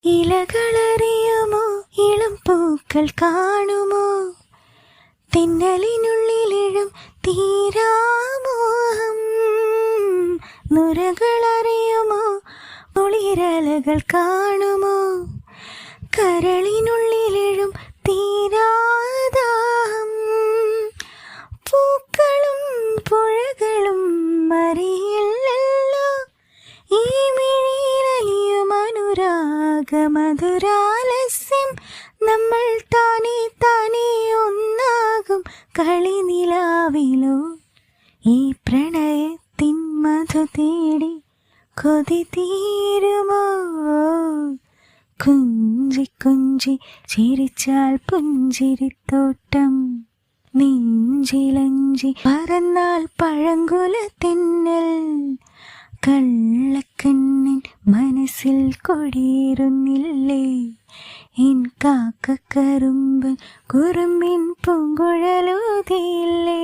ഇലകളറിയുമോ, ഇളം പൂക്കൾ കാണുമോ, തെന്നലിനുള്ളിലെഴും തീരാമോഹം. നുരകളറിയുമോ, കുളിരലകൾ കാണുമോ, കരളിനുള്ളിലെഴും തീരാദാഹം. പൂക്കളും പുഴകളും അറിയില്ലല്ലോ, ഈ മിഴിയിലലിയും അനുരാഗമധുരാലസ്യം. നമ്മൾ താനേ താനേ ഒന്നാകും കളിനിലാവിലോ. ഈ പ്രണയത്തിൻ മധു തേടി കൊതി തീരുമോ? കുഞ്ചി കുഞ്ചി ചിരിച്ചാൽ പുഞ്ചിരിത്തോട്ടം, നെഞ്ചിലഞ്ചി പറന്നാൽ പഴങ്കുല തെന്നൽ. കള്ളക്കണ്ണിൻ മനസ്സിൽ കൊടിയേറുന്നില്ലേ, എൻ കാക്കക്കറുമ്പൻ കുറുമ്പിൻ പൂങ്കുഴലൂതിയില്ലേ.